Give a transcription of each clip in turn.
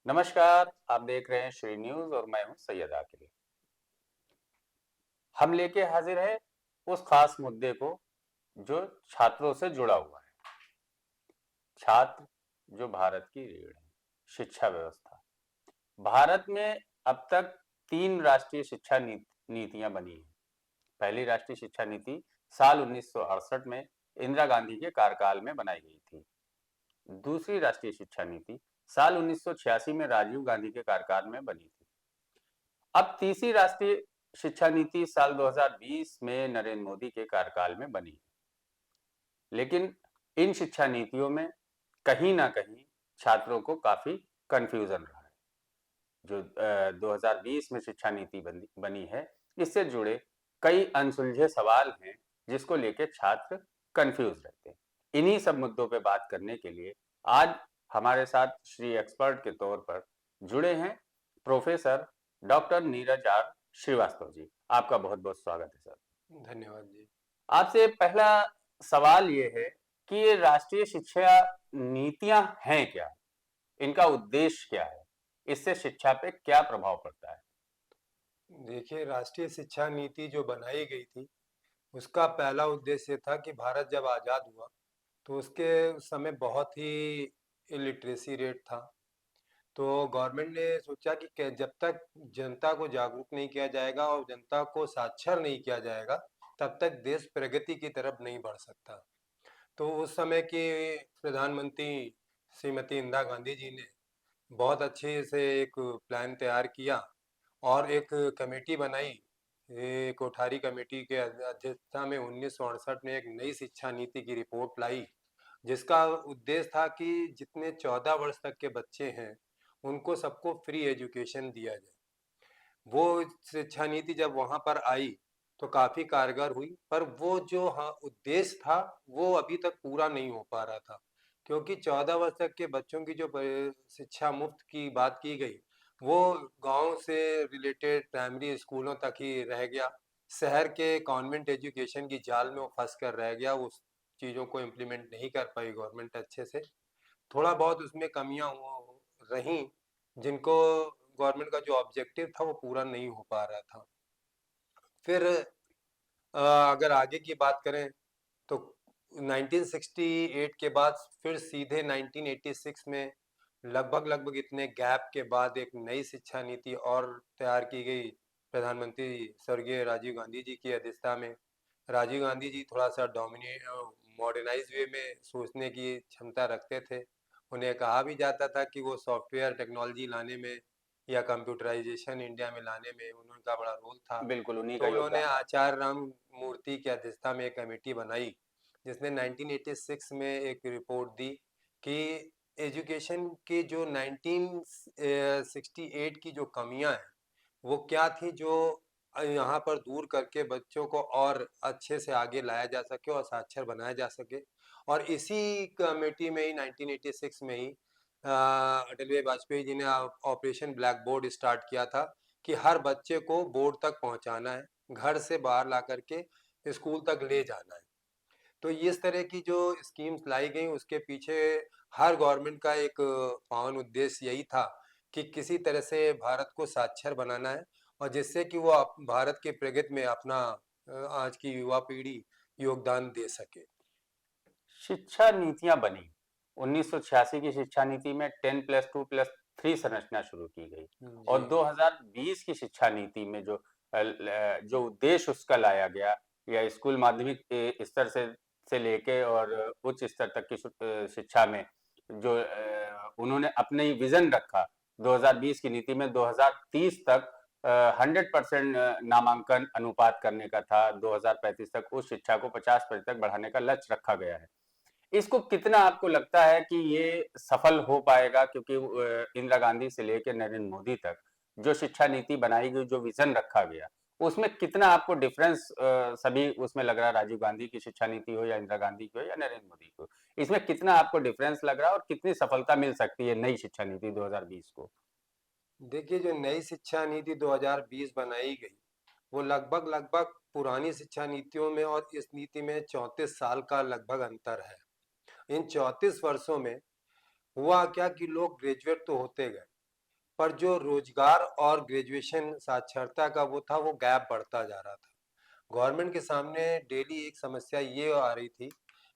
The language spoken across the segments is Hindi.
नमस्कार, आप देख रहे हैं श्री न्यूज और मैं हूं सैयद आकिल। हम लेके हाजिर है उस खास मुद्दे को जो छात्रों से जुड़ा हुआ है। छात्र जो भारत की रीढ़ है, शिक्षा व्यवस्था। भारत में अब तक 3 राष्ट्रीय शिक्षा नीतियां बनी हैं। पहली राष्ट्रीय शिक्षा नीति साल 1968 में इंदिरा गांधी के कार्यकाल में बनाई गई थी। दूसरी राष्ट्रीय शिक्षा नीति साल 1986 में राजीव गांधी के कार्यकाल में बनी थी। अब तीसरी राष्ट्रीय शिक्षा नीति साल 2020 में नरेंद्र मोदी के कार्यकाल में बनी। लेकिन इन शिक्षा नीतियों में कहीं ना कहीं छात्रों को काफी कंफ्यूजन रहा है। जो 2020 में शिक्षा नीति बनी है, इससे जुड़े कई अनसुलझे सवाल हैं जिसको लेके छात्र कंफ्यूज रहते हैं। इन्हीं सब मुद्दों पे बात करने के लिए आज हमारे साथ श्री एक्सपर्ट के तौर पर जुड़े हैं professor doctor Neeraj R Srivastava ji. आपका बहुत बहुत स्वागत है सर। धन्यवाद जी। आपसे पहला सवाल ये है कि ये राष्ट्रीय शिक्षा नीतियां हैं क्या, इनका उद्देश्य क्या है, इससे शिक्षा पे क्या प्रभाव पड़ता है? देखिए, राष्ट्रीय शिक्षा नीति जो बनाई गई थी, उसका पहला उद्देश्य था कि भारत जब आज़ाद हुआ, तो उसके उस समय बहुत ही इलिटरेसी रेट था। तो गवर्नमेंट ने सोचा कि जब तक जनता को जागरूक नहीं किया जाएगा और जनता को साक्षर नहीं किया जाएगा, तब तक देश प्रगति की तरफ नहीं बढ़ सकता। तो उस समय की प्रधानमंत्री श्रीमती इंदिरा गांधी जी ने बहुत अच्छे से एक प्लान तैयार किया और एक कमेटी बनाई। ये कोठारी कमेटी के अध्यक्षता में 1968 में एक नई शिक्षा नीति की रिपोर्ट लाई, जिसका उद्देश्य था कि जितने 14 वर्ष तक के बच्चे हैं, उनको सबको फ्री एजुकेशन दिया जाए। वो शिक्षा नीति जब वहाँ पर आई तो काफ़ी कारगर हुई, पर वो जो उद्देश्य था, वो अभी तक पूरा नहीं हो पा रहा था, क्योंकि 14 वर्ष तक के बच्चों की जो शिक्षा मुफ्त की बात की गई, वो गांव से रिलेटेड प्राइमरी स्कूलों तक ही रह गया। शहर के कॉन्वेंट एजुकेशन की जाल में वो फंस कर रह गया। उस चीज़ों को इम्प्लीमेंट नहीं कर पाई गवर्नमेंट अच्छे से। थोड़ा बहुत उसमें कमियां रहीं, जिनको गवर्नमेंट का जो ऑब्जेक्टिव था वो पूरा नहीं हो पा रहा था। फिर अगर आगे की बात करें तो 1968 के बाद फिर सीधे 1986 में लगभग इतने गैप के बाद एक नई शिक्षा नीति और तैयार की गई, प्रधानमंत्री स्वर्गीय राजीव गांधी जी की अध्यक्षता में। राजीव गांधी जी थोड़ा सा डोमिनेट मॉडर्नाइज वे में सोचने की क्षमता रखते थे। उन्हें कहा भी जाता था कि वो सॉफ्टवेयर टेक्नोलॉजी लाने में या कंप्यूटराइजेशन इंडिया में लाने में उनका बड़ा रोल था। बिल्कुल उन्हीं का तो उन्होंने योगदान रहा। आचार्य राम मूर्ति की अध्यक्षता में एक कमेटी बनाई, जिसने 1986 में एक रिपोर्ट दी कि एजुकेशन की जो 1968 की जो कमियां हैं, वो क्या थी, जो यहाँ पर दूर करके बच्चों को और अच्छे से आगे लाया जा सके और साक्षर बनाया जा सके। और इसी कमेटी में ही 1986 में ही अटल बिहारी वाजपेयी जी ने ऑपरेशन ब्लैक बोर्ड स्टार्ट किया था कि हर बच्चे को बोर्ड तक पहुंचाना है, घर से बाहर ला करके स्कूल तक ले जाना है। तो इस तरह की जो स्कीम्स लाई गई, उसके पीछे हर गवर्नमेंट का एक पावन उद्देश्य यही था कि किसी तरह से भारत को साक्षर बनाना है, और जिससे कि वो भारत के प्रगति में अपना आज की युवा पीढ़ी योगदान दे सके। शिक्षा नीतियां बनी 1986 की शिक्षा नीति में 10+2+3 संरचना शुरू की गई जी। और 2020 की शिक्षा नीति में जो उद्देश्य उसका लाया गया, या स्कूल माध्यमिक स्तर से लेके और उच्च स्तर तक की शिक्षा में जो उन्होंने अपने ही विजन रखा 2020 की नीति में 2030 तक 100% नामांकन अनुपात करने का था। 2035 तक उस शिक्षा को 50% तक बढ़ाने का लक्ष्य रखा गया है। इसको कितना आपको लगता है कि ये सफल हो पाएगा? क्योंकि इंदिरा गांधी से लेकर नरेंद्र मोदी तक जो शिक्षा नीति बनाई गई, जो विजन रखा गया, उसमें कितना आपको डिफरेंस सभी उसमें लग रहा है? राजीव गांधी की शिक्षा नीति हो या इंदिरा गांधी की हो या नरेंद्र मोदी की हो, इसमें कितना आपको डिफरेंस लग रहा है और कितनी सफलता मिल सकती है नई शिक्षा नीति 2020 को? देखिए, जो नई शिक्षा नीति 2020 बनाई गई, वो लगभग पुरानी शिक्षा नीतियों में और इस नीति में 34 साल का लगभग अंतर है। इन 34 वर्षों में हुआ क्या कि लोग ग्रेजुएट तो होते गए, पर जो रोजगार और ग्रेजुएशन साक्षरता का वो था, वो गैप बढ़ता जा रहा था। गवर्नमेंट के सामने डेली एक समस्या ये आ रही थी,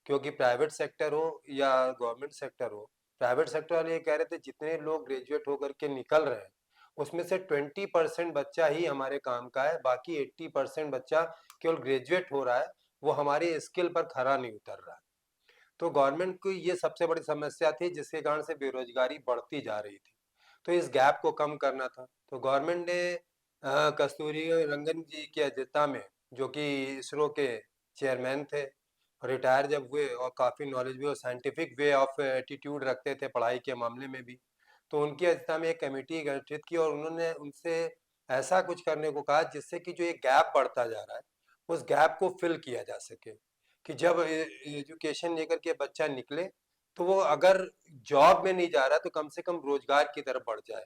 क्योंकि प्राइवेट सेक्टर हो या गवर्नमेंट सेक्टर हो, प्राइवेट सेक्टर वाले ये कह रहे थे जितने लोग ग्रेजुएट होकर के निकल रहे हैं उसमें से 20% बच्चा ही हमारे काम का है, बाकी 80% बच्चा केवल ग्रेजुएट हो रहा है, वो हमारी स्किल पर खरा नहीं उतर रहा है। तो गवर्नमेंट को ये सबसे बड़ी समस्या थी, जिसके कारण से बेरोजगारी बढ़ती जा रही थी। तो इस गैप को कम करना था, तो गवर्नमेंट ने कस्तूरी रंगन जी की अध्यक्षता में, जो कि इसरो के चेयरमैन थे, रिटायर जब हुए और काफ़ी नॉलेज भी और साइंटिफिक वे ऑफ एटीट्यूड रखते थे पढ़ाई के मामले में भी, तो उनकी अध्यक्षता में एक कमेटी गठित की और उन्होंने उनसे ऐसा कुछ करने को कहा जिससे कि जो एक गैप बढ़ता जा रहा है उस गैप को फिल किया जा सके, कि जब एजुकेशन लेकर के बच्चा निकले तो वो अगर जॉब में नहीं जा रहा तो कम से कम रोजगार की तरफ बढ़ जाए।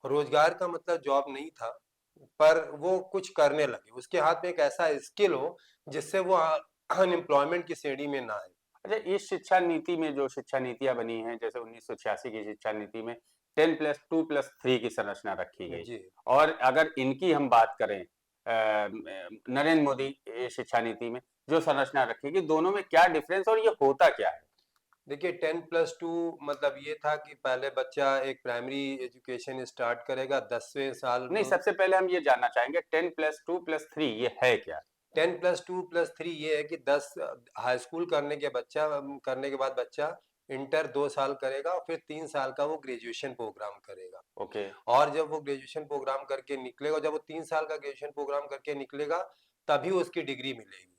रोजगार का मतलब जॉब नहीं था, पर वो कुछ करने लगे, उसके हाथ में एक ऐसा स्किल हो जिससे वो अनएम्प्लॉयमेंट की श्रेणी में ना आए। अच्छा, इस शिक्षा नीति में जो शिक्षा नीतियां बनी हैं, जैसे 1986 की शिक्षा नीति में 10+2+3 की संरचना रखी गई, जी और अगर इनकी हम बात करें नरेंद्र मोदी शिक्षा नीति में जो संरचना रखी गई, दोनों में क्या डिफरेंस और ये होता क्या है? देखिए 10+2 मतलब ये था कि पहले बच्चा एक प्राइमरी एजुकेशन स्टार्ट करेगा 10वें साल नहीं, सबसे पहले हम ये जानना चाहेंगे 10+2+3 ये है क्या? 10+2+3 ये है कि 10 हाई स्कूल करने के बाद बच्चा इंटर 2 साल करेगा और फिर 3 साल का वो ग्रेजुएशन प्रोग्राम करेगा। ओके। और जब वो ग्रेजुएशन प्रोग्राम करके निकलेगा, जब वो 3 साल का ग्रेजुएशन प्रोग्राम करके निकलेगा तभी उसकी डिग्री मिलेगी।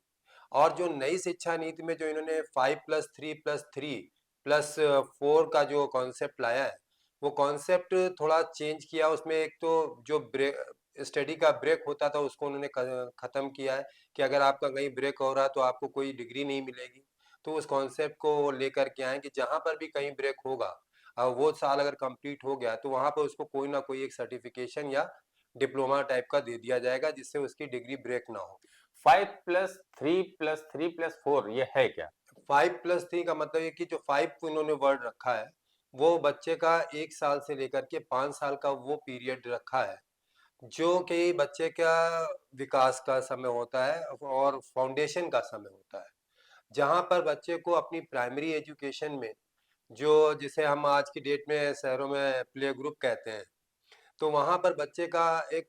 और जो नई शिक्षा नीति में जो इन्होंने 5+3+3+4 का जो कॉन्सेप्ट लाया है, वो कॉन्सेप्ट थोड़ा चेंज किया। उसमें एक तो जो ब्रेक स्टडी का ब्रेक होता था उसको उन्होंने खत्म किया है, कि अगर आपका कहीं ब्रेक हो रहा है तो आपको कोई डिग्री नहीं मिलेगी। तो उस कॉन्सेप्ट को लेकर के आए कि जहां पर भी कहीं ब्रेक होगा, वो साल अगर कंप्लीट हो गया तो वहां पर उसको कोई ना कोई एक सर्टिफिकेशन या डिप्लोमा टाइप का दे दिया जाएगा, जिससे उसकी डिग्री ब्रेक ना हो। 5+3+3+4 ये है क्या? 5+3 का मतलब ये कि जो 5 इन्होंने वर्ड रखा है, वो बच्चे का 1 साल से लेकर के 5 साल का वो पीरियड रखा है, जो कि बच्चे का विकास का समय होता है और फाउंडेशन का समय होता है, जहां पर बच्चे को अपनी प्राइमरी एजुकेशन में, जो जिसे हम आज की डेट में शहरों में प्ले ग्रुप कहते हैं, तो वहां पर बच्चे का एक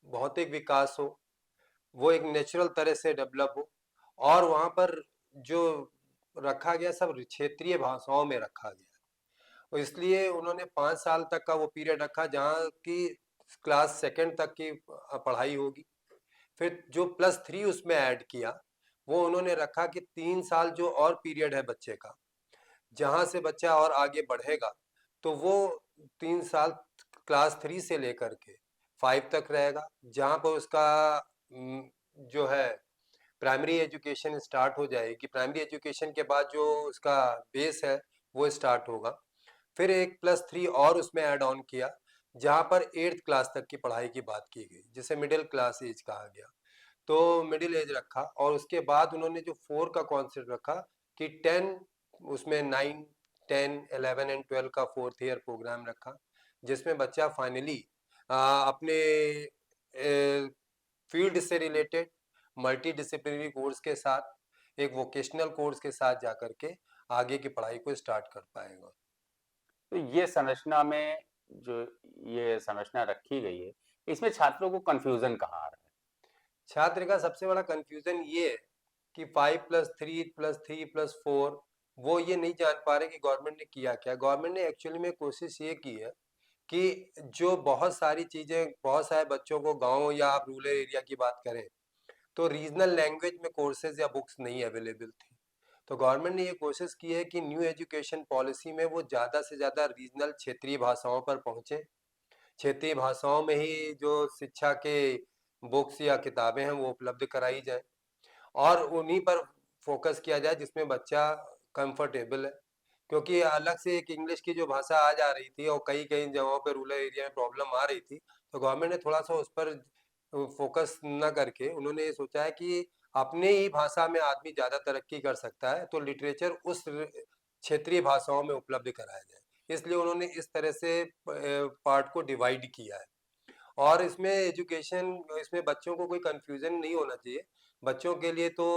भौतिक विकास हो, वो एक नेचुरल तरह से डेवलप हो। और वहाँ पर जो रखा गया सब क्षेत्रीय भाषाओं में रखा गया, और इसलिए उन्होंने 5 साल तक का वो पीरियड रखा जहाँ की क्लास सेकंड तक की पढ़ाई होगी। फिर जो +3 उसमें ऐड किया, वो उन्होंने रखा कि 3 साल जो और पीरियड है बच्चे का, जहाँ से बच्चा और आगे बढ़ेगा, तो वो 3 साल क्लास 3 से लेकर के 5 तक रहेगा, जहाँ पर उसका जो है प्राइमरी एजुकेशन स्टार्ट हो जाएगी। प्राइमरी एजुकेशन के बाद जो उसका बेस है वो स्टार्ट होगा। फिर एक +3 और उसमें ऐड ऑन किया, जहाँ पर 8th क्लास तक की पढ़ाई की बात की गई, जिसे मिडिल क्लास एज कहा गया। तो मिडिल एज रखा, और उसके बाद उन्होंने जो 4 का कॉन्सेप्ट रखा कि 10, उसमें 9, 10, 11 एंड 12 का 4th ईयर प्रोग्राम रखा, जिसमें बच्चा फाइनली अपने फील्ड से रिलेटेड मल्टी डिसिप्लिनरी कोर्स के साथ, एक वोकेशनल कोर्स के साथ जाकर के आगे की पढ़ाई को स्टार्ट कर पाएगा। तो ये संरचना में जो ये संरचना रखी गई है, इसमें छात्रों को कंफ्यूजन कहाँ आ रहा है? छात्र का सबसे बड़ा कंफ्यूजन ये है कि 5+3+3+4 वो ये नहीं जान पा रहे कि गवर्नमेंट ने किया क्या। गवर्नमेंट ने एक्चुअली में कोशिश ये की है कि जो बहुत सारी चीजें, बहुत सारे बच्चों को गांव या आप रूरल एरिया की बात करें तो रीजनल लैंग्वेज में कोर्सेज या बुक्स नहीं अवेलेबल थी। तो गवर्नमेंट ने ये कोशिश की है कि न्यू एजुकेशन पॉलिसी में वो ज़्यादा से ज़्यादा रीजनल क्षेत्रीय भाषाओं पर पहुँचे। क्षेत्रीय भाषाओं में ही जो शिक्षा के बुक्स या किताबें हैं वो उपलब्ध कराई जाए, और उन्हीं पर फोकस किया जाए जिसमें बच्चा कंफर्टेबल है। क्योंकि अलग से एक इंग्लिश की जो भाषा आ जा रही थी और कई कई जगहों पे रूरल एरिया में प्रॉब्लम आ रही थी, तो गवर्नमेंट ने थोड़ा सा उस पर फोकस न करके उन्होंने ये सोचा है कि अपने ही भाषा में आदमी ज़्यादा तरक्की कर सकता है, तो लिटरेचर उस क्षेत्रीय भाषाओं में उपलब्ध कराया जाए। इसलिए उन्होंने इस तरह से पार्ट को डिवाइड किया है। और इसमें बच्चों को कोई कंफ्यूजन नहीं होना चाहिए। बच्चों के लिए तो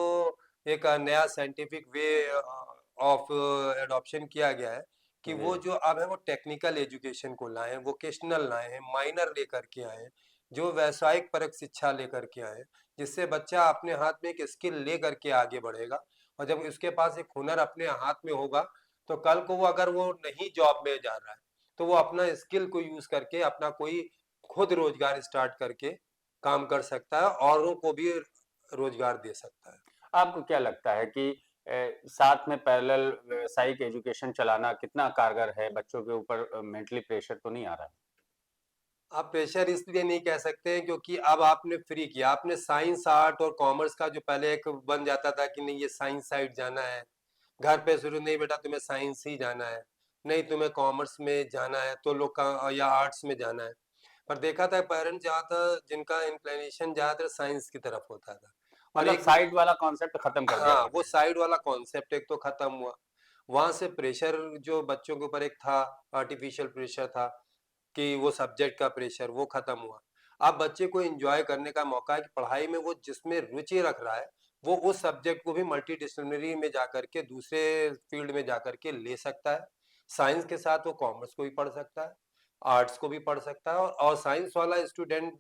एक नया साइंटिफिक वे ऑफ एडॉप्शन किया गया है कि वो जी। जो अब है वो टेक्निकल एजुकेशन को लाए हैं, वोकेशनल लाए हैं, माइनर लेकर के आए हैं, जो व्यवसायिक परक शिक्षा लेकर के आए हैं, जिससे बच्चा अपने हाथ में एक स्किल लेकर के आगे बढ़ेगा। और जब उसके पास एक हुनर अपने हाथ में होगा, तो कल को वो अगर वो नहीं जॉब में जा रहा है, तो वो अपना स्किल को यूज करके अपना कोई खुद रोजगार स्टार्ट करके काम कर सकता है, औरों को भी रोजगार दे सकता है। आपको क्या लगता है कि साथ में पैरेलल व्यावसायिक एजुकेशन चलाना कितना कारगर है? बच्चों के ऊपर मेंटली प्रेशर तो नहीं आ रहा है? आप प्रेशर इसलिए नहीं कह सकते हैं क्योंकि अब आपने फ्री किया। आपने साइंस, आर्ट और कॉमर्स का जो पहले एक बन जाता था कि नहीं ये साइंस साइड जाना है, घर पे शुरू नहीं बेटा तुम्हें साइंस ही जाना है, नहीं तुम्हें कॉमर्स में जाना है तो लोग का या आर्ट्स में जाना है। पर देखा था पेरेंट्स ज़्यादातर जिनका इंक्लिनेशन ज़्यादातर साइंस की तरफ होता था। और मतलब एक साइड वाला कॉन्सेप्ट खत्म कर दिया हाँ, वो गवर्नमेंट साइड वाला कॉन्सेप्ट एक तो खत्म हुआ। वहां से प्रेशर जो बच्चों के ऊपर एक था, आर्टिफिशियल प्रेशर था कि वो सब्जेक्ट का प्रेशर वो खत्म हुआ। अब बच्चे को एंजॉय करने का मौका है कि पढ़ाई में वो जिसमें रुचि रख रहा है, वो उस सब्जेक्ट को भी मल्टी डिसिप्लिनरी में जाकर के दूसरे फील्ड में जाकर के ले सकता है। साइंस के साथ वो कॉमर्स को भी पढ़ सकता है, आर्ट्स को भी पढ़ सकता है, और साइंस वाला स्टूडेंट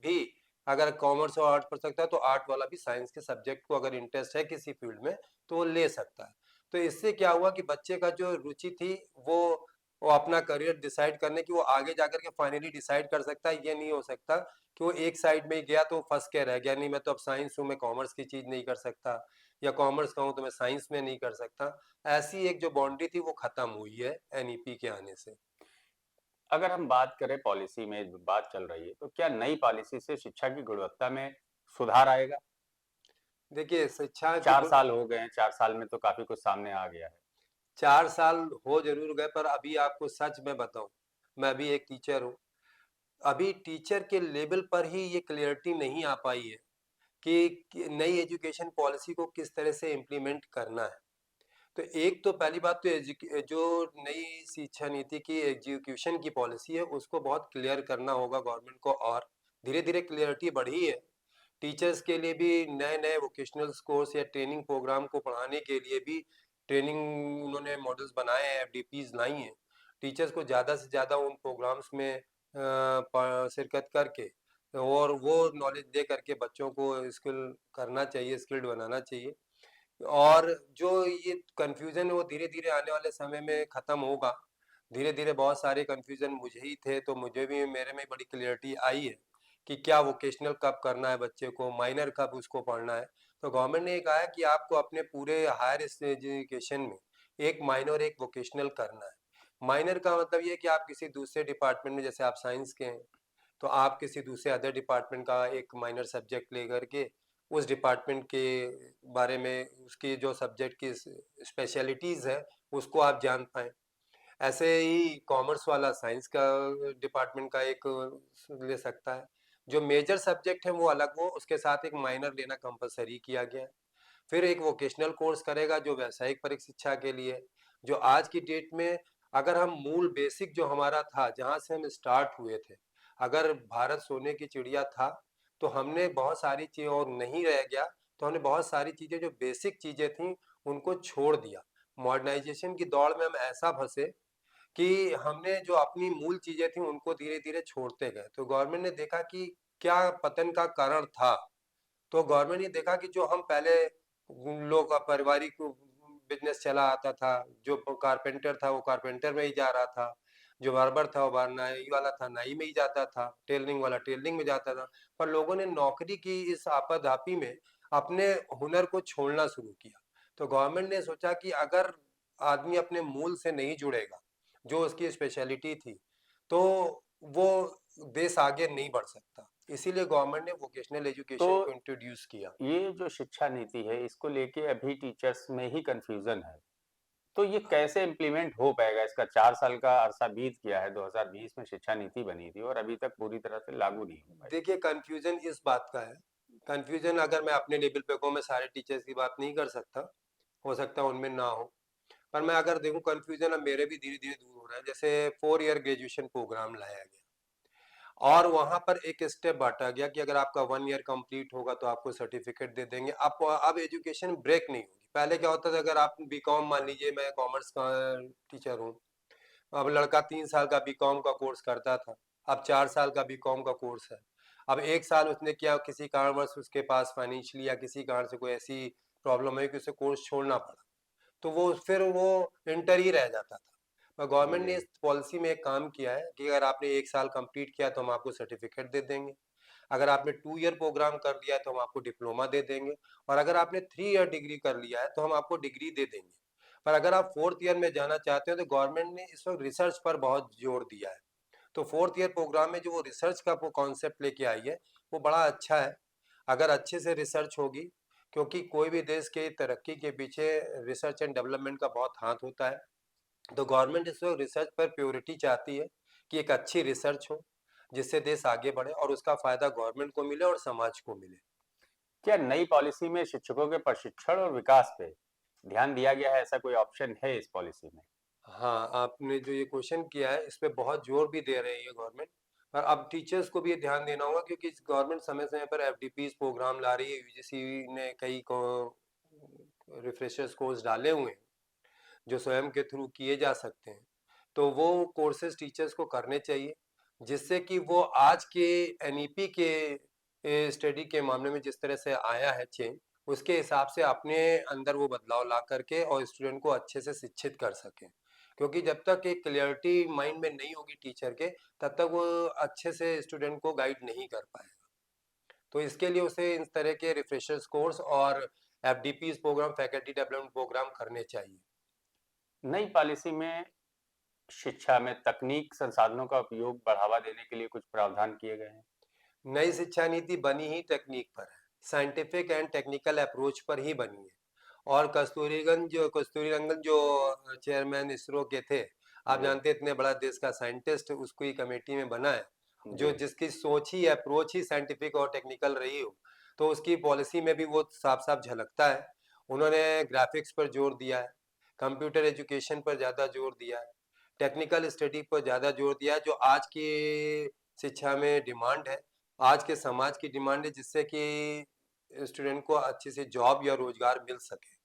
भी अगर कॉमर्स और आर्ट पढ़ सकता है तो आर्ट वाला भी साइंस के सब्जेक्ट को अगर इंटरेस्ट है किसी फील्ड में तो वो ले सकता है। तो इससे क्या हुआ कि बच्चे का जो रुचि थी वो वो अपना करियर डिसाइड करने की वो आगे जाकर के फाइनली डिसाइड कर सकता है। ये नहीं हो सकता कि वो एक साइड में गया तो फंस के रह गया, नहीं मैं तो अब साइंस हूँ, मैं कॉमर्स की चीज नहीं कर सकता, या कॉमर्स का हूँ तो मैं साइंस में नहीं कर सकता। ऐसी एक जो बाउंड्री थी वो खत्म हुई है एनईपी के आने से। अगर हम बात करें पॉलिसी में जो बात चल रही है, तो क्या नई पॉलिसी से शिक्षा की गुणवत्ता में सुधार आएगा? देखिए शिक्षा की 4 साल हो गए हैं, 4 साल में तो काफ़ी कुछ सामने आ गया है। 4 साल हो जरूर गए, पर अभी आपको सच में बताऊं, मैं भी एक टीचर हूँ। अभी टीचर के लेवल पर ही ये क्लियरिटी नहीं आ पाई है कि नई एजुकेशन पॉलिसी को किस तरह से इम्प्लीमेंट करना है। तो एक तो पहली बात तो जो नई शिक्षा नीति की एग्जीक्यूशन की पॉलिसी है उसको बहुत क्लियर करना होगा गवर्नमेंट को, और धीरे धीरे क्लियरिटी बढ़ी है। टीचर्स के लिए भी नए नए वोकेशनल कोर्स या ट्रेनिंग प्रोग्राम को पढ़ाने के लिए भी ट्रेनिंग उन्होंने मॉडल्स बनाए हैं, एफडीपीज लाई हैं। टीचर्स को ज़्यादा से ज़्यादा उन प्रोग्राम्स में शिरकत करके और वो नॉलेज दे करके बच्चों को स्किल करना चाहिए, स्किल्ड बनाना चाहिए। और जो ये कन्फ्यूजन है वो धीरे धीरे आने वाले समय में खत्म होगा। धीरे धीरे बहुत सारे कन्फ्यूजन मुझे ही थे, तो मुझे भी मेरे में बड़ी क्लियरिटी आई है कि क्या वोकेशनल कब करना है, बच्चे को माइनर कब उसको पढ़ना है। तो गवर्नमेंट ने कहा है कि आपको अपने पूरे हायर एजुकेशन में एक माइनर एक वोकेशनल करना है। माइनर का मतलब ये है कि आप किसी दूसरे डिपार्टमेंट में, जैसे आप साइंस के हैं तो आप किसी दूसरे अदर डिपार्टमेंट का एक माइनर सब्जेक्ट लेकर के उस डिपार्टमेंट के बारे में, उसकी जो सब्जेक्ट की स्पेशलिटीज है उसको आप जान पाएँ। ऐसे ही कॉमर्स वाला साइंस का डिपार्टमेंट का एक ले सकता है। जो मेजर सब्जेक्ट है वो अलग हो, उसके साथ एक माइनर लेना कंपलसरी किया गया है। फिर एक वोकेशनल कोर्स करेगा जो व्यावसायिक परिशिक्षा के लिए है। जो आज की डेट में अगर हम मूल बेसिक जो हमारा था, जहाँ से हम स्टार्ट हुए थे, अगर भारत सोने की चिड़िया था, तो हमने बहुत सारी चीज़ें और नहीं रह गया, तो हमने बहुत सारी चीज़ें जो बेसिक चीज़ें थी, उनको छोड़ दिया। मॉडर्नाइजेशन की दौड़ में हम ऐसा फंसे कि हमने जो अपनी मूल चीजें थी उनको धीरे धीरे छोड़ते गए। तो गवर्नमेंट ने देखा कि क्या पतन का कारण था। तो गवर्नमेंट ने देखा कि जो हम पहले लोग पारिवारिक बिजनेस चला आता था, जो कारपेंटर था वो कारपेंटर में ही जा रहा था, जो बार्बर था वो नाई वाला था नाई में ही जाता था, टेलरिंग वाला टेलरिंग में जाता था। पर लोगों ने नौकरी की इस आपाधापी में अपने हुनर को छोड़ना शुरू किया। तो गवर्नमेंट ने सोचा कि अगर आदमी अपने मूल से नहीं जुड़ेगा, जो उसकी स्पेशलिटी थी, तो वो देश आगे नहीं बढ़ सकता। इसीलिए गवर्नमेंट ने वोकेशनल तो एजुकेशन को इंट्रोड्यूस किया। ये जो शिक्षा नीति है, इसको लेके अभी टीचर्स में ही कन्फ्यूज़न है। तो ये कैसे इम्प्लीमेंट हो पाएगा? इसका 4 साल का अरसा बीत गया है, 2020 में शिक्षा नीति बनी थी और अभी तक पूरी तरह से लागू नहीं हो पाई। देखिए कंफ्यूजन इस बात का है, कंफ्यूजन अगर मैं अपने लेवल पे कहूँ, मैं सारे टीचर्स की बात नहीं कर सकता, हो सकता है उनमें ना हो। पर मैं अगर देखूं कंफ्यूजन अब मेरे भी धीरे धीरे दूर हो रहा है। जैसे 4 ईयर ग्रेजुएशन प्रोग्राम लाया गया और वहां पर एक स्टेप बांटा गया कि अगर आपका 1 ईयर कंप्लीट होगा तो आपको सर्टिफिकेट दे देंगे। अब एजुकेशन ब्रेक नहीं होगी। पहले क्या होता था, अगर आप बीकॉम, मान लीजिए मैं कॉमर्स का टीचर हूँ, अब लड़का 3 साल का बीकॉम का कोर्स करता था, अब 4 साल का बीकॉम का कोर्स है। अब 1 साल उसने किया, किसी कारणवश उसके पास फाइनेंशियली या किसी कारण से कोई ऐसी प्रॉब्लम है कि उसे कोर्स छोड़ना पड़ा, तो वो फिर वो इंटर ही रह जाता था। पर गवर्नमेंट ने जी। इस पॉलिसी में एक काम किया है कि अगर आपने 1 साल कंप्लीट किया तो हम आपको सर्टिफिकेट दे देंगे, अगर आपने 2 ईयर प्रोग्राम कर लिया है तो हम आपको डिप्लोमा दे देंगे, और अगर आपने 3 ईयर डिग्री कर लिया है तो हम आपको डिग्री दे देंगे। पर अगर आप 4th ईयर में जाना चाहते हो तो गवर्नमेंट ने इस वक्त रिसर्च पर बहुत जोर दिया है। तो 4th ईयर प्रोग्राम में जो वो रिसर्च का वो कॉन्सेप्ट लेके आई है, वो बड़ा अच्छा है। अगर अच्छे से रिसर्च होगी, क्योंकि कोई भी देश के तरक्की के पीछे रिसर्च एंड डेवलपमेंट का बहुत हाथ होता है। तो गवर्नमेंट इस वक्त रिसर्च पर प्योरिटी चाहती है कि एक अच्छी रिसर्च हो जिससे देश आगे बढ़े और उसका फायदा गवर्नमेंट को मिले और समाज को मिले। क्या नई पॉलिसी में शिक्षकों के प्रशिक्षण और विकास पे ध्यान दिया गया है? ऐसा कोई ऑप्शन है इस पॉलिसी में? हाँ, आपने जो ये क्वेश्चन किया है इस पे बहुत जोर भी दे रही है गवर्नमेंट। और अब टीचर्स को भी ये ध्यान देना होगा, क्योंकि गवर्नमेंट समय समय पर एफडीपीज प्रोग्राम ला रही है। यूजीसी ने कई को रिफ्रेशर्स कोर्स डाले हुए हैं जो स्वयं के थ्रू किए जा सकते हैं। तो वो कोर्सेज टीचर्स को करने चाहिए, जिससे कि वो आज के एनईपी के स्टडी के मामले में जिस तरह से आया है चेंज, उसके हिसाब से अपने अंदर वो बदलाव ला करके और स्टूडेंट को अच्छे से शिक्षित कर सकें। क्योंकि जब तक एक क्लियरिटी माइंड में नहीं होगी टीचर के, तब तक वो अच्छे से स्टूडेंट को गाइड नहीं कर पाएगा। तो इसके लिए उसे इस तरह के रिफ्रेशर्स कोर्स और एफडीपीज प्रोग्राम, फैकल्टी डेवलपमेंट प्रोग्राम करने चाहिए। नई पॉलिसी में शिक्षा में तकनीक संसाधनों का उपयोग बढ़ावा देने के लिए कुछ प्रावधान किए गए हैं? नई शिक्षा नीति बनी ही टेक्निक पर है, साइंटिफिक एंड टेक्निकल अप्रोच पर ही बनी है। और कस्तूरी रंगन जो चेयरमैन इसरो के थे, आप जी। जानते हैं इतने बड़ा देश का साइंटिस्ट उसको ही कमेटी में बना है, जो जी। जिसकी सोच ही अप्रोच ही साइंटिफिक और टेक्निकल रही हो, तो उसकी पॉलिसी में भी वो साफ साफ झलकता है। उन्होंने ग्राफिक्स पर जोर दिया है, कंप्यूटर एजुकेशन पर ज़्यादा जोर दिया है, टेक्निकल स्टडी पर ज़्यादा जोर दिया है, जो आज की शिक्षा में डिमांड है, आज के समाज की डिमांड है, जिससे कि स्टूडेंट को अच्छे से जॉब या रोजगार मिल सके।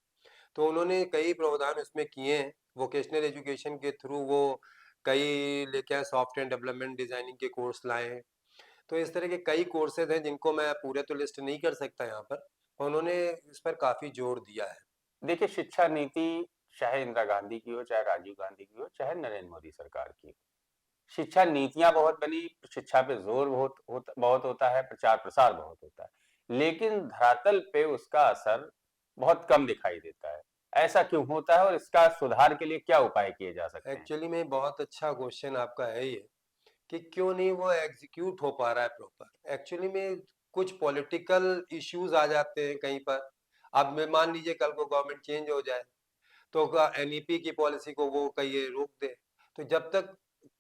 तो उन्होंने कई प्रावधान उसमें किए हैं। वोकेशनल एजुकेशन के थ्रू वो कई लेके आए, सॉफ्टवेयर डेवलपमेंट, डिजाइनिंग के कोर्स लाए हैं। तो इस तरह के कई कोर्सेज हैं जिनको मैं पूरे तो लिस्ट नहीं कर सकता यहाँ पर, उन्होंने इस पर काफी जोर दिया है। देखिए, शिक्षा नीति चाहे इंदिरा गांधी की हो, चाहे राजीव गांधी की हो, चाहे नरेंद्र मोदी सरकार की हो, शिक्षा नीतियां बहुत बनी, शिक्षा पे जोर बहुत होता है, प्रचार प्रसार बहुत होता है, लेकिन धरातल पे उसका असर बहुत कम दिखाई देता है। ऐसा क्यों होता है और इसका सुधार के लिए क्या उपाय किए जा सकते हैं? एक्चुअली में बहुत अच्छा क्वेश्चन आपका है ये, कि क्यों नहीं वो एग्जीक्यूट हो पा रहा है प्रॉपर। एक्चुअली में कुछ पॉलिटिकल इश्यूज आ जाते हैं कहीं पर। अब मैं मान लीजिए कल को गवर्नमेंट चेंज हो जाए, तो एनईपी की पॉलिसी को वो कहिए रोक दे। तो जब तक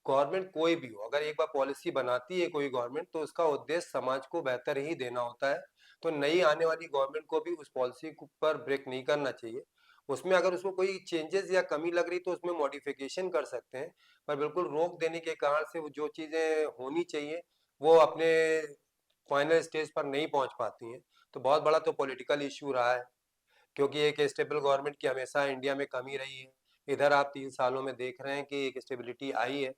गवर्नमेंट कोई भी हो, अगर एक बार पॉलिसी बनाती है कोई गवर्नमेंट, तो उसका उद्देश्य समाज को बेहतर ही देना होता है। तो नई आने वाली गवर्नमेंट को भी उस पॉलिसी पर ब्रेक नहीं करना चाहिए। उसमें अगर उसको कोई चेंजेस या कमी लग रही तो उसमें मॉडिफिकेशन कर सकते हैं। पर बिल्कुल रोक देने के कारण से वो जो चीजें होनी चाहिए वो अपने फाइनल स्टेज पर नहीं पहुंच पाती हैं। तो बहुत बड़ा तो पॉलिटिकल इश्यू रहा है, क्योंकि एक स्टेबल गवर्नमेंट की हमेशा इंडिया में कमी रही है। इधर आप 3 सालों में देख रहे हैं कि एक स्टेबिलिटी आई है।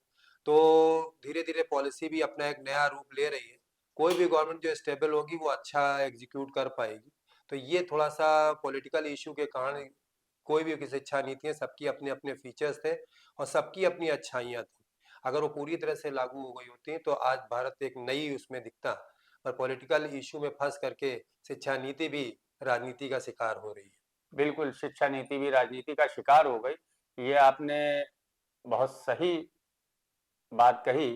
तो धीरे धीरे पॉलिसी भी अपना एक नया रूप ले रही है। कोई भी गवर्नमेंट जो स्टेबल होगी वो अच्छा एग्जीक्यूट कर पाएगी। तो ये थोड़ा सा पॉलिटिकल इशू के कारण कोई भी की शिक्षा नीति है, सबकी अपने अपने फीचर्स थे और सबकी अपनी अच्छाइयाँ थी। अगर वो पूरी तरह से लागू हो गई होती तो आज भारत एक नई उसमें दिखता। पर पॉलिटिकल इशू में फंस करके शिक्षा नीति भी राजनीति का शिकार हो रही है। बिल्कुल, शिक्षा नीति भी राजनीति का शिकार हो गई। ये आपने बहुत सही बात कही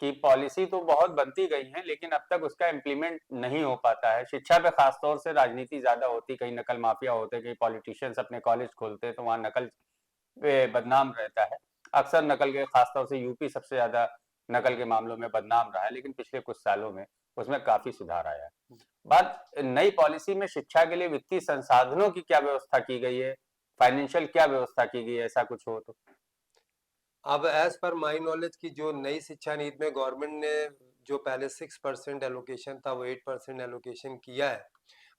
कि पॉलिसी तो बहुत बनती गई है, लेकिन अब तक उसका इम्प्लीमेंट नहीं हो पाता है। शिक्षा पे खास तौर से राजनीति ज्यादा होती, कहीं नकल माफिया होते, कहीं पॉलिटिशियंस अपने कॉलेज खोलते तो वहां नकल पे बदनाम रहता है। अक्सर नकल के, खासतौर से यूपी सबसे ज्यादा नकल के मामलों में बदनाम रहा है, लेकिन पिछले कुछ सालों में उसमें काफी सुधार आया है। बात नई पॉलिसी में शिक्षा के लिए वित्तीय संसाधनों की क्या व्यवस्था की गई है फाइनेंशियल क्या व्यवस्था की गई है, ऐसा कुछ हो तो? अब एज पर माई नॉलेज की जो नई शिक्षा नीति में गवर्नमेंट ने जो पहले 6% एलोकेशन था वो 8% एलोकेशन किया है,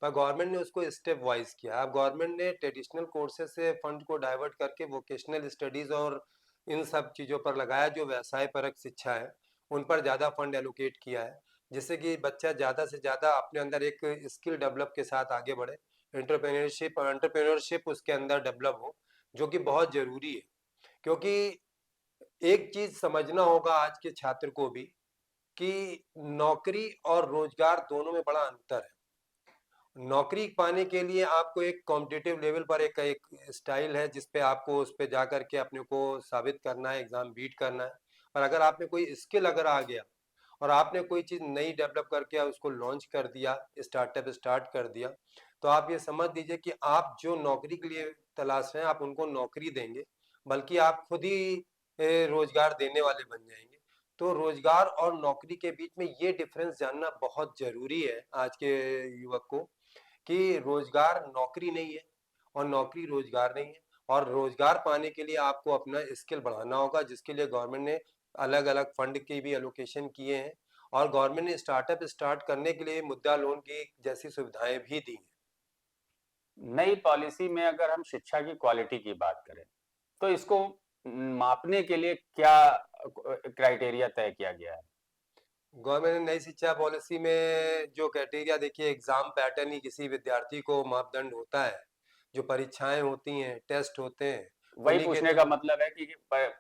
पर गवर्नमेंट ने उसको स्टेप वाइज किया। अब गवर्नमेंट ने ट्रेडिशनल कोर्सेज से फंड को डाइवर्ट करके वोकेशनल स्टडीज और इन सब चीज़ों पर लगाया, जो व्यवसाय परक शिक्षा है उन पर ज़्यादा फंड एलोकेट किया है, जिससे कि बच्चा ज़्यादा से ज़्यादा अपने अंदर एक स्किल डेवलप के साथ आगे बढ़े, एंटरप्रेन्योरशिप उसके अंदर डेवलप हो, जो कि बहुत ज़रूरी है। क्योंकि एक चीज समझना होगा आज के छात्र को भी कि नौकरी और रोजगार दोनों में बड़ा अंतर है। नौकरी पाने के लिए आपको एक कॉम्पिटिटिव लेवल पर एक एक स्टाइल है जिस पे आपको उस पे जा करके अपने को साबित करना है, एग्जाम बीट करना है। और अगर आप में कोई स्किल अगर आ गया और आपने कोई चीज नई डेवलप करके उसको लॉन्च कर दिया, स्टार्टअप स्टार्ट कर दिया, तो आप ये समझ लीजिए कि आप जो नौकरी के लिए तलाश हैं आप उनको नौकरी देंगे, बल्कि आप खुद ही रोजगार देने वाले बन जाएंगे। तो रोजगार और नौकरी के बीच में ये डिफरेंस जानना बहुत जरूरी है आज के युवक को, कि रोजगार नौकरी नहीं है और नौकरी रोजगार नहीं है। और रोजगार पाने के लिए आपको अपना स्किल बढ़ाना होगा, जिसके लिए गवर्नमेंट ने अलग अलग फंड के भी एलोकेशन किए हैं, और गवर्नमेंट ने स्टार्टअप स्टार्ट करने के लिए मुद्रा लोन की जैसी सुविधाएं भी दी हैं। नई पॉलिसी में अगर हम शिक्षा की क्वालिटी की बात करें, तो इसको मापने के लिए क्या क्राइटेरिया तय किया गया है? गवर्नमेंट ने नई शिक्षा पॉलिसी में जो क्राइटेरिया, देखिए एग्जाम पैटर्न ही किसी विद्यार्थी को मापदंड होता है, जो परीक्षाएं होती हैं, टेस्ट होते हैं, वही उन्हीं के पूछने थ्रू। का मतलब है कि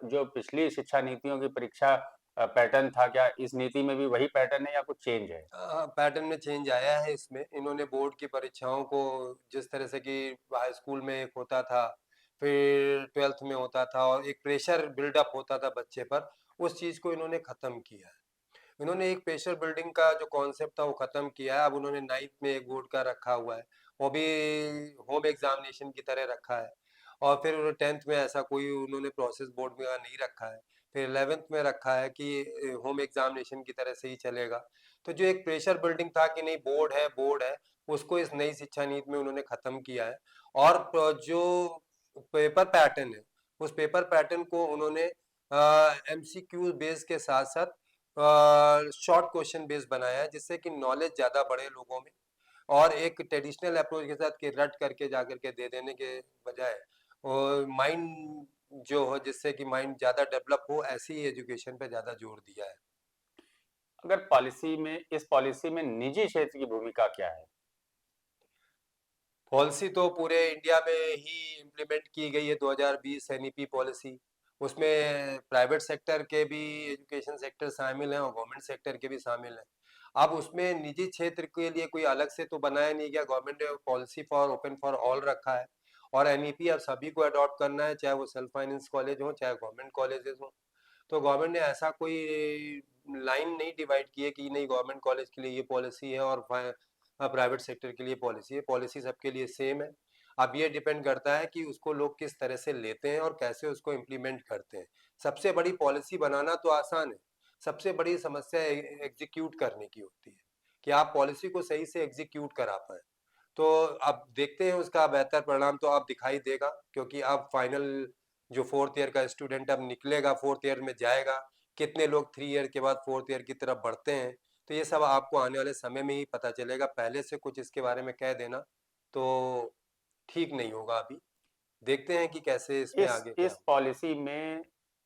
जो पिछली शिक्षा नीतियों की परीक्षा पैटर्न था, क्या इस नीति में भी वही पैटर्न है या कुछ चेंज है? पैटर्न में चेंज आया है। इसमें इन्होंने बोर्ड की परीक्षाओं को जिस तरह से कि हाई स्कूल में एक होता था, फिर ट्वेल्थ में होता था और एक प्रेशर बिल्डअप होता था बच्चे पर, उस चीज़ को इन्होंने ख़त्म किया है। इन्होंने एक प्रेशर बिल्डिंग का जो कॉन्सेप्ट था वो ख़त्म किया है। अब उन्होंने नाइन्थ में एक बोर्ड का रखा हुआ है, वो भी होम एग्जामिनेशन की तरह रखा है। और फिर टेंथ में ऐसा कोई उन्होंने प्रोसेस बोर्ड में नहीं रखा है। फिर 11th में रखा है कि होम एग्जामिनेशन की तरह से ही चलेगा। तो जो एक प्रेशर बिल्डिंग था कि नहीं बोर्ड है, उसको इस नई शिक्षा नीति में उन्होंने ख़त्म किया है। और जो पेपर पैटर्न है, उस पेपर पैटर्न को उन्होंने एमसीक्यू बेस के साथ साथ शॉर्ट क्वेश्चन बेस बनाया है, जिससे कि नॉलेज ज़्यादा बढ़े लोगों में। और एक ट्रेडिशनल अप्रोच के साथ कि रट करके जा करके दे देने के बजाय और माइंड जो हो, जिससे कि माइंड ज़्यादा डेवलप हो, ऐसी एजुकेशन पे ज़्यादा जोर दिया है। अगर इस पॉलिसी में निजी क्षेत्र की भूमिका क्या है? पॉलिसी तो पूरे इंडिया में ही इम्प्लीमेंट की गई है, 2020 एनईपी पॉलिसी। उसमें प्राइवेट सेक्टर के भी एजुकेशन सेक्टर शामिल हैं और गवर्नमेंट सेक्टर के भी शामिल हैं। अब उसमें निजी क्षेत्र के लिए कोई अलग से तो बनाया नहीं गया, गवर्नमेंट ने policy for open for all रखा है। और एनईपी अब सभी को अडॉप्ट करना है, चाहे वो सेल्फ फाइनेंस कॉलेज हो चाहे गवर्नमेंट कॉलेजेस हो। तो गवर्नमेंट ने ऐसा कोई लाइन नहीं डिवाइड की है कि नहीं गवर्नमेंट कॉलेज के लिए ये पॉलिसी है और प्राइवेट सेक्टर के लिए पॉलिसी है। पॉलिसी सबके लिए सेम है। अब ये डिपेंड करता है कि उसको लोग किस तरह से लेते हैं और कैसे उसको इम्प्लीमेंट करते हैं। सबसे बड़ी पॉलिसी बनाना तो आसान है, सबसे बड़ी समस्या एग्जीक्यूट करने की होती है, कि आप पॉलिसी को सही से एग्जीक्यूट करा पाए। तो अब देखते हैं उसका बेहतर परिणाम तो अब दिखाई देगा, क्योंकि अब फाइनल जो फोर्थ ईयर का स्टूडेंट अब निकलेगा, फोर्थ ईयर में जाएगा, कितने लोग 3 ईयर के बाद फोर्थ ईयर की तरफ बढ़ते हैं, तो ये सब आपको आने वाले समय में ही पता चलेगा। पहले से कुछ इसके बारे में कह देना तो ठीक नहीं होगा। अभी देखते हैं कि कैसे इसमें आगे क्या इस होता पॉलिसी में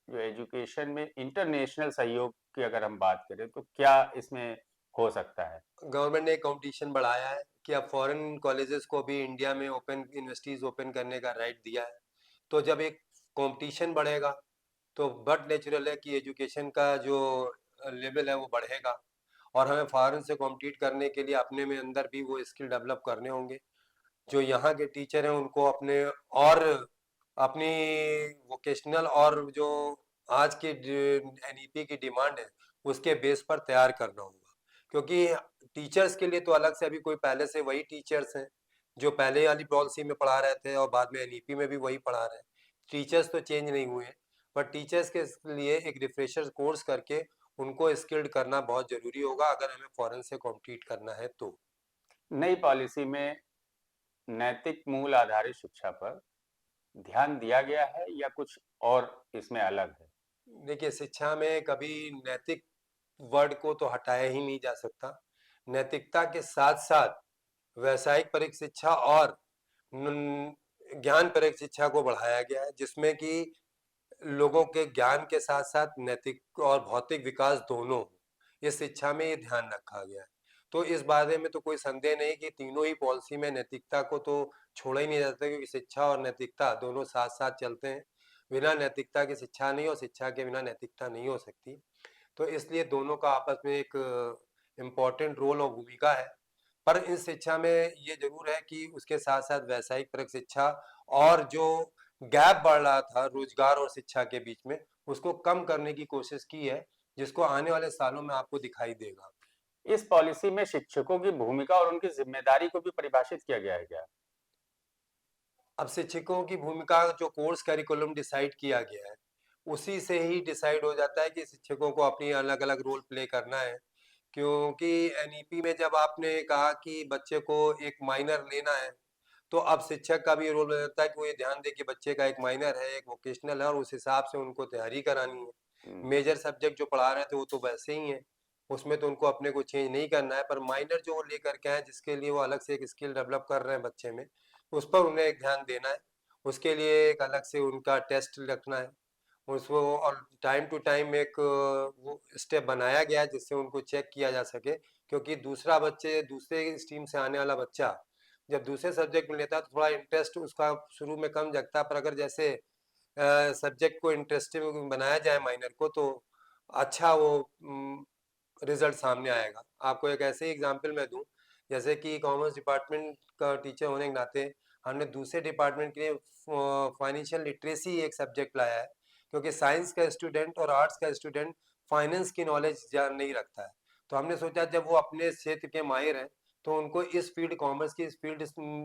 जो एजुकेशन में इंटरनेशनल सहयोग की अगर हम बात करें, तो क्या इसमें हो सकता है? है। गवर्नमेंट ने कंपटीशन बढ़ाया है कि अब फॉरेन कॉलेजेस को भी इंडिया में ओपन यूनिवर्सिटीज ओपन करने का राइट दिया है। तो जब एक कंपटीशन बढ़ेगा तो बट नेचुरल है कि एजुकेशन का जो लेवल है वो बढ़ेगा, और हमें फॉरेन से कॉम्पीट करने के लिए अपने में अंदर भी वो स्किल डेवलप करने होंगे। जो यहाँ के टीचर हैं उनको अपने और अपनी वोकेशनल और जो आज की एनईपी की डिमांड है उसके बेस पर तैयार करना होगा। क्योंकि टीचर्स के लिए तो अलग से अभी कोई पहले से वही टीचर्स हैं जो पहले वाली पॉलिसी में पढ़ा रहे थे और बाद में एनईपी में भी वही पढ़ा रहे हैं। टीचर्स तो चेंज नहीं हुए हैं, पर टीचर्स के लिए एक रिफ्रेशर कोर्स करके उनको स्किल्ड करना बहुत ज़रूरी होगा, अगर हमें फॉरेन से कॉम्पीट करना है तो। नई पॉलिसी में नैतिक मूल आधारित शिक्षा पर ध्यान दिया गया है या कुछ और इसमें अलग है? देखिए, शिक्षा में कभी नैतिक वर्ड को तो हटाया ही नहीं जा सकता। नैतिकता के साथ-साथ व्यावसायिक परक शिक्षा और ज्ञान परक शिक्षा को बढ़ाया गया है, जिसमें कि लोगों के ज्ञान के साथ-साथ नैतिक और भौतिक विकास दोनों हो। इस शिक्षा में ये ध्यान रखा गया है। तो इस बारे में तो कोई संदेह नहीं कि तीनों ही पॉलिसी में नैतिकता को तो छोड़ा ही नहीं जाता, क्योंकि शिक्षा और नैतिकता दोनों साथ-साथ चलते हैं। बिना नैतिकता के शिक्षा नहीं और शिक्षा के बिना नैतिकता नहीं हो सकती। तो इसलिए दोनों का आपस में एक इम्पोर्टेंट रोल और भूमिका है। पर इस शिक्षा में ये ज़रूर है कि उसके साथ-साथ व्यावसायिक परक शिक्षा और जो गैप बढ़ रहा था रोजगार और शिक्षा के बीच में, उसको कम करने की कोशिश की है, जिसको आने वाले सालों में आपको दिखाई देगा। इस पॉलिसी में शिक्षकों की भूमिका और उनकी जिम्मेदारी को भी परिभाषित किया गया है क्या? अब शिक्षकों की भूमिका जो कोर्स करिकुलम डिसाइड किया गया है, उसी से ही डिसाइड हो जाता है कि शिक्षकों को अपनी अलग-अलग रोल प्ले करना है। क्योंकि एनईपी में जब आपने कहा कि बच्चे को एक माइनर लेना है, तो अब शिक्षक का भी रोल हो जाता है कि वो ये ध्यान दे कि बच्चे का एक माइनर है, एक वोकेशनल है और उस हिसाब से उनको तैयारी करानी है। मेजर सब्जेक्ट जो पढ़ा रहे थे वो तो वैसे ही हैं, उसमें तो उनको अपने को चेंज नहीं करना है, पर माइनर जो वो लेकर के आए जिसके लिए वो अलग से एक स्किल डेवलप कर रहे हैं बच्चे में, उस पर उन्हें एक ध्यान देना है। उसके लिए एक अलग से उनका टेस्ट रखना है। उसको और टाइम टू टाइम एक वो स्टेप बनाया गया है जिससे उनको चेक किया जा सके, क्योंकि दूसरा बच्चे दूसरे स्ट्रीम से आने वाला बच्चा जब दूसरे सब्जेक्ट में लेता है तो थोड़ा इंटरेस्ट उसका शुरू में कम जगता है, पर अगर जैसे सब्जेक्ट को इंटरेस्टिंग बनाया जाए माइनर को, तो अच्छा वो रिजल्ट सामने आएगा। आपको एक ऐसे ही एग्जांपल मैं दूं, जैसे कि कॉमर्स डिपार्टमेंट का टीचर होने के नाते हमने दूसरे डिपार्टमेंट के लिए फाइनेंशियल लिटरेसी एक सब्जेक्ट लाया है, क्योंकि साइंस का स्टूडेंट और आर्ट्स का स्टूडेंट फाइनेंस की नॉलेज जान नहीं रखता है। तो हमने सोचा जब वो अपने क्षेत्र के माहिर हैं, तो उनको इस फील्ड कॉमर्स की इस फील्ड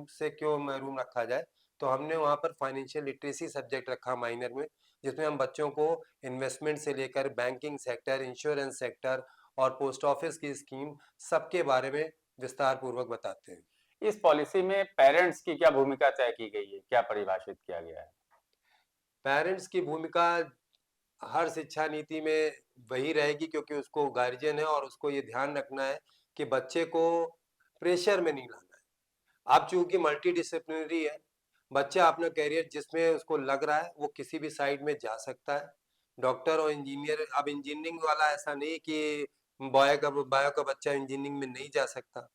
से क्यों महरूम रखा जाए। तो हमने वहाँ पर फाइनेंशियल लिटरेसी सब्जेक्ट रखा माइनर में, जिसमें हम बच्चों को इन्वेस्टमेंट से लेकर बैंकिंग सेक्टर, इंश्योरेंस सेक्टर और पोस्ट ऑफिस की स्कीम सबके बारे में विस्तार पूर्वक बताते हैं। इस पॉलिसी में पेरेंट्स की क्या भूमिका तय की गई है, क्या परिभाषित किया गया है? पेरेंट्स की भूमिका हर शिक्षा नीति में वही रहेगी, क्योंकि उसको गार्जियन है और उसको ये ध्यान रखना है कि बच्चे को प्रेशर में नहीं लाना है। अब चूंकि मल्टी डिसिप्लिनरी है, बच्चा अपना कैरियर जिसमें उसको लग रहा है वो किसी भी साइड में जा सकता है। डॉक्टर और इंजीनियर, अब इंजीनियरिंग वाला ऐसा नहीं कि बायो का बच्चा इंजीनियरिंग में नहीं जा सकता,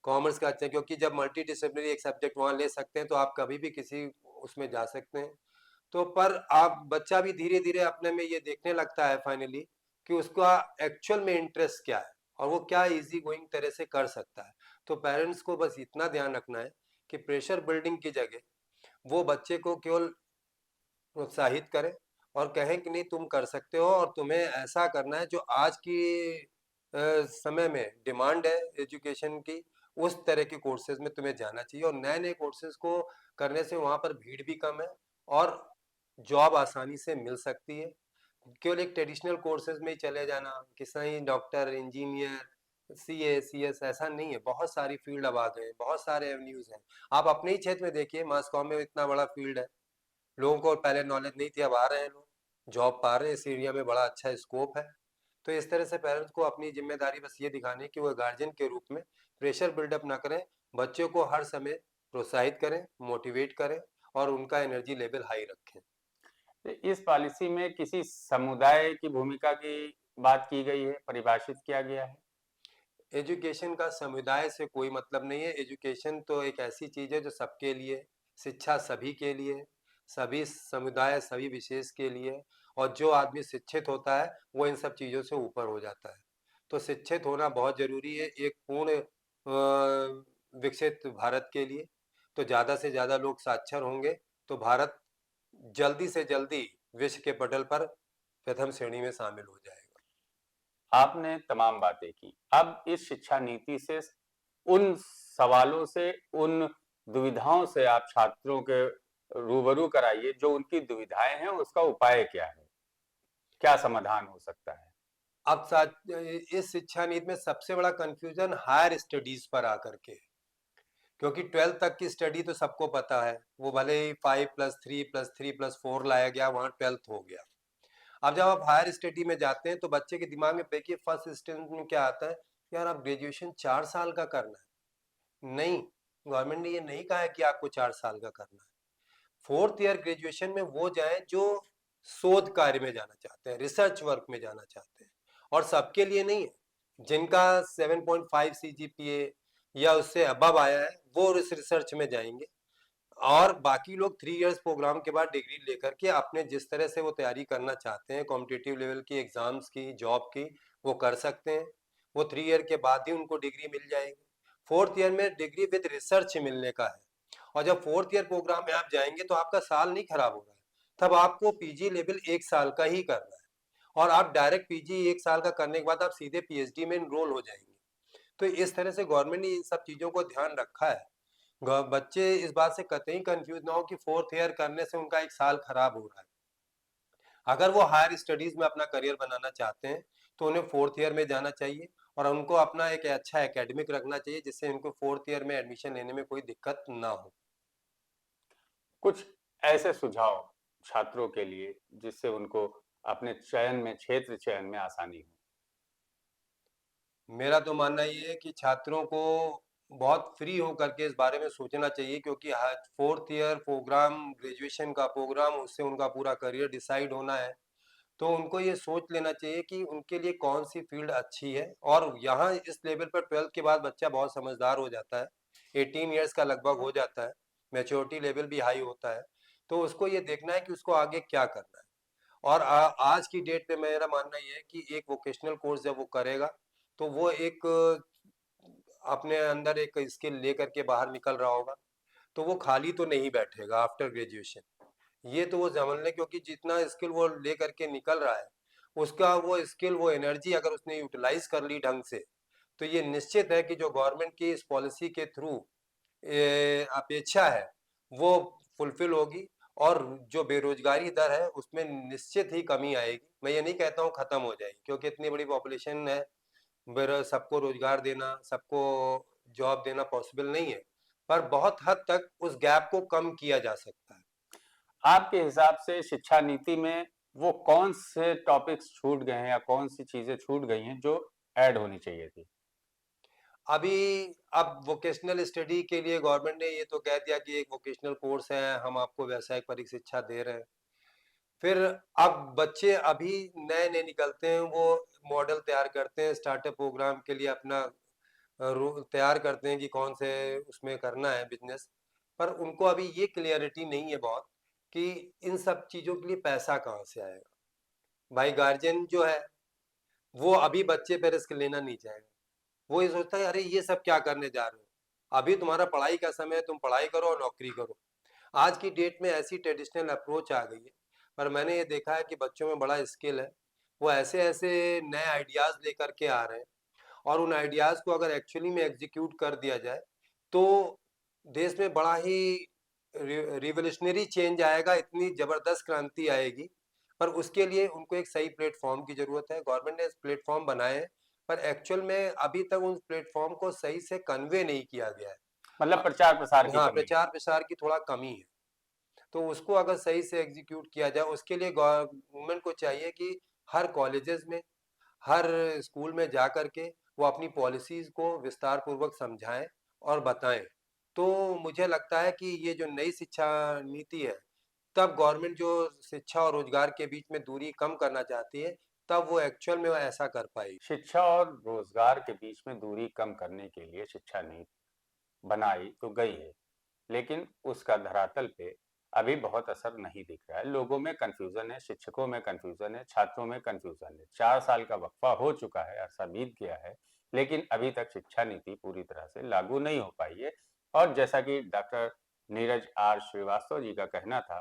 कॉमर्स का अच्छा है, क्योंकि जब मल्टी डिसिप्लिनरी एक सब्जेक्ट वहाँ ले सकते हैं तो आप कभी भी किसी उसमें जा सकते हैं। तो पर आप बच्चा भी धीरे-धीरे अपने में ये देखने लगता है फाइनली कि उसका एक्चुअल में इंटरेस्ट क्या है और वो क्या इजी गोइंग तरह से कर सकता है। तो पेरेंट्स को बस इतना ध्यान रखना है कि प्रेशर बिल्डिंग की जगह वो बच्चे को केवल प्रोत्साहित करें और कहें कि नहीं तुम कर सकते हो और तुम्हें ऐसा करना है जो आज की समय में डिमांड है एजुकेशन की, उस तरह के कोर्सेज में तुम्हें जाना चाहिए और नए-नए कोर्सेज को करने से वहाँ पर भीड़ भी कम है और जॉब आसानी से मिल सकती है। केवल एक ट्रेडिशनल कोर्सेज में ही चले जाना कि सही डॉक्टर, इंजीनियर, सीए, सीएस ऐसा नहीं है। बहुत सारी फील्ड अब आ गए हैं, बहुत सारे एवेन्यूज हैं। आप अपने ही क्षेत्र में देखिए, मास कॉम में इतना बड़ा फील्ड है। लोगों को पहले नॉलेज नहीं थी, अब आ रहे हैं लोग, जॉब पा रहे हैं, इस एरिया में बड़ा अच्छा स्कोप है। तो इस तरह से पेरेंट्स को अपनी जिम्मेदारी बस ये दिखानी है कि वो गार्जियन के रूप में प्रेशर बिल्डअप ना करें, बच्चों को हर समय प्रोत्साहित करें, मोटिवेट करें और उनका एनर्जी लेवल हाई रखें। तो इस पॉलिसी में किसी समुदाय की भूमिका की बात की गई है, परिभाषित किया गया है? एजुकेशन का समुदाय से कोई मतलब नहीं है। एजुकेशन तो एक ऐसी चीज है जो सबके लिए, शिक्षा सभी के लिए, सभी समुदाय, सभी विशेष के लिए, और जो आदमी शिक्षित होता है वो इन सब चीजों से ऊपर हो जाता है। तो शिक्षित होना बहुत जरूरी है एक पूर्ण विकसित भारत के लिए। तो ज्यादा से ज्यादा लोग साक्षर होंगे तो भारत जल्दी से जल्दी विश्व के पटल पर प्रथम श्रेणी में शामिल हो जाएगा। आपने तमाम बातें की। अब इस शिक्षा नीति से उन सवालों से, उन दुविधाओं से आप छात्रों के रूबरू कराइए जो उनकी दुविधाएं हैं, उसका उपाय क्या है? क्या समाधान हो सकता है? अब साथ इस शिक्षा नीति में सबसे बड़ा कंफ्यूजन हायर स्टडीज पर आकर के, क्योंकि 12th तक की स्टडी तो सबको पता है, वो भले ही 5+3+3+4 लाया गया, वहाँ 12th हो गया। अब जब आप हायर स्टडी में जाते हैं तो बच्चे के दिमाग में देखिए फर्स्ट इंस्टेंस में क्या आता है, यार आप ग्रेजुएशन 4 साल का करना है। नहीं, गवर्नमेंट ने ये नहीं कहा है कि आपको 4 साल का करना है। फोर्थ ईयर ग्रेजुएशन में वो जाए जो शोध कार्य में जाना चाहते हैं, रिसर्च वर्क में जाना चाहते हैं, और सबके लिए नहीं है। जिनका 7.5 CGPA या उससे अबव आया है वो इस रिसर्च में जाएंगे, और बाकी लोग 3 इयर्स प्रोग्राम के बाद डिग्री लेकर के अपने जिस तरह से वो तैयारी करना चाहते हैं कॉम्पिटिटिव लेवल की एग्जाम्स की, जॉब की, वो कर सकते हैं। वो 3 ईयर के बाद ही उनको डिग्री मिल जाएगी। फोर्थ ईयर में डिग्री विद रिसर्च मिलने का है। और जब फोर्थ ईयर प्रोग्राम में आप जाएंगे तो आपका साल नहीं खराब हो रहा है, तब आपको पीजी लेवल 1 साल का ही करना है, और आप डायरेक्ट पीजी 1 साल का करने के बाद आप सीधे पीएचडी में इनरोल हो जाएंगे। तो इस तरह से गवर्नमेंट ने इन सब चीजों को ध्यान रखा है। बच्चे इस बात से कतई कंफ्यूज ना हो कि फोर्थ ईयर करने से उनका 1 साल खराब हो रहा है। अगर वो हायर स्टडीज में अपना करियर बनाना चाहते हैं तो उन्हें फोर्थ ईयर में जाना चाहिए, और उनको अपना एक अच्छा एकेडमिक रखना चाहिए जिससे उनको फोर्थ ईयर में एडमिशन लेने में कोई दिक्कत ना हो। कुछ ऐसे सुझाव छात्रों के लिए जिससे उनको अपने चयन में, क्षेत्र चयन में आसानी हो। मेरा तो मानना ये है कि छात्रों को बहुत फ्री होकर के इस बारे में सोचना चाहिए, क्योंकि फोर्थ ईयर प्रोग्राम, ग्रेजुएशन का प्रोग्राम, उससे उनका पूरा करियर डिसाइड होना है। तो उनको ये सोच लेना चाहिए कि उनके लिए कौन सी फील्ड अच्छी है, और यहाँ इस लेवल पर 12th के बाद बच्चा बहुत समझदार हो जाता है, 18 ईयर्स का लगभग हो जाता है, मैच्योरिटी लेवल भी हाई होता है। तो उसको ये देखना है कि उसको आगे क्या करना है। और आज की डेट पे मेरा मानना ये है कि एक वोकेशनल कोर्स जब वो करेगा तो वो एक अपने अंदर एक स्किल लेकर के बाहर निकल रहा होगा, तो वो खाली तो नहीं बैठेगा आफ्टर ग्रेजुएशन। ये तो वो समझ लें, क्योंकि जितना स्किल वो ले करके निकल रहा है, उसका वो स्किल, वो एनर्जी अगर उसने यूटिलाइज कर ली ढंग से, तो ये निश्चित है कि जो गवर्नमेंट की इस पॉलिसी के थ्रू अपेक्षा है वो फुलफिल होगी, और जो बेरोजगारी दर है उसमें निश्चित ही कमी आएगी। मैं ये नहीं कहता हूँ खत्म हो जाएगी, क्योंकि इतनी बड़ी पॉपुलेशन है, सबको रोजगार देना, सबको जॉब देना पॉसिबल नहीं है, पर बहुत हद तक उस गैप को कम किया जा सकता है। आपके हिसाब से शिक्षा नीति में वो कौन से टॉपिक्स छूट गए हैं या कौन सी चीजें छूट गई हैं जो ऐड होनी चाहिए थी? अभी अब वोकेशनल स्टडी के लिए गवर्नमेंट ने ये तो कह दिया कि एक वोकेशनल कोर्स है, हम आपको व्यावसायिक परिशिक्षा दे रहे हैं। फिर अब बच्चे अभी नए नए निकलते हैं, वो मॉडल तैयार करते हैं स्टार्टअप प्रोग्राम के लिए, अपना तैयार करते हैं कि कौन से उसमें करना है बिजनेस। पर उनको अभी ये क्लियरिटी नहीं है बहुत कि इन सब चीज़ों के लिए पैसा कहाँ से आएगा। भाई गार्जियन जो है वो अभी बच्चे पे रिस्क लेना नहीं चाहेगा। वो ये सोचता है अरे ये सब क्या करने जा रहे हो, अभी तुम्हारा पढ़ाई का समय है, तुम पढ़ाई करो और नौकरी करो। आज की डेट में ऐसी ट्रेडिशनल अप्रोच आ गई है। पर मैंने ये देखा है कि बच्चों में बड़ा स्किल है, वो ऐसे ऐसे नए आइडियाज लेकर के आ रहे हैं, और उन आइडियाज को अगर एक्चुअली में एग्जीक्यूट कर दिया जाए तो देश में बड़ा ही रिवोल्यूशनरी चेंज आएगा, इतनी जबरदस्त क्रांति आएगी। पर उसके लिए उनको एक सही प्लेटफॉर्म की जरूरत है। गवर्नमेंट ने प्लेटफॉर्म बनाए हैं, पर एक्चुअल में अभी तक उस प्लेटफॉर्म को सही से कन्वे नहीं किया गया है। मतलब प्रचार प्रसार की हाँ, कमी है। प्रचार प्रसार की थोड़ा कमी है। तो उसको अगर सही से एग्जीक्यूट किया जाए, उसके लिए गवर्नमेंट को चाहिए कि हर कॉलेजेस में, हर स्कूल में जा कर के वो अपनी पॉलिसीज को विस्तार पूर्वक समझाएं और बताएं। तो मुझे लगता है कि ये जो नई शिक्षा नीति है, तब गवर्नमेंट जो शिक्षा और रोजगार के बीच में दूरी कम करना चाहती है, तब वो एक्चुअल में वो ऐसा कर पाएगी। शिक्षा और रोजगार के बीच में दूरी कम करने के लिए शिक्षा नीति बनाई तो गई है, लेकिन उसका धरातल पे अभी बहुत असर नहीं दिख रहा है। लोगों में कंफ्यूजन है, शिक्षकों में कंफ्यूजन है, छात्रों में कंफ्यूजन है। 4 साल का वक्फा हो चुका है, अरसा बीत गया है, लेकिन अभी तक शिक्षा नीति पूरी तरह से लागू नहीं हो पाई है। और जैसा कि डॉक्टर नीरज आर श्रीवास्तव जी का कहना था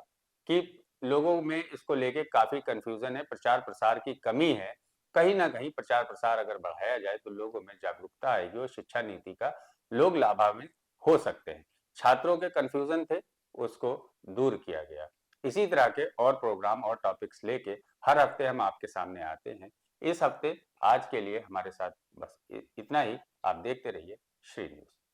कि लोगों में इसको लेके काफी कंफ्यूजन है, प्रचार प्रसार की कमी है। कहीं ना कहीं प्रचार प्रसार अगर बढ़ाया जाए तो लोगों में जागरूकता आएगी और शिक्षा नीति का लोग लाभान्वित हो सकते हैं। छात्रों के कंफ्यूजन थे, उसको दूर किया गया। इसी तरह के और प्रोग्राम और टॉपिक्स लेके हर हफ्ते हम आपके सामने आते हैं। इस हफ्ते आज के लिए हमारे साथ बस इतना ही। आप देखते रहिए श्री न्यूज।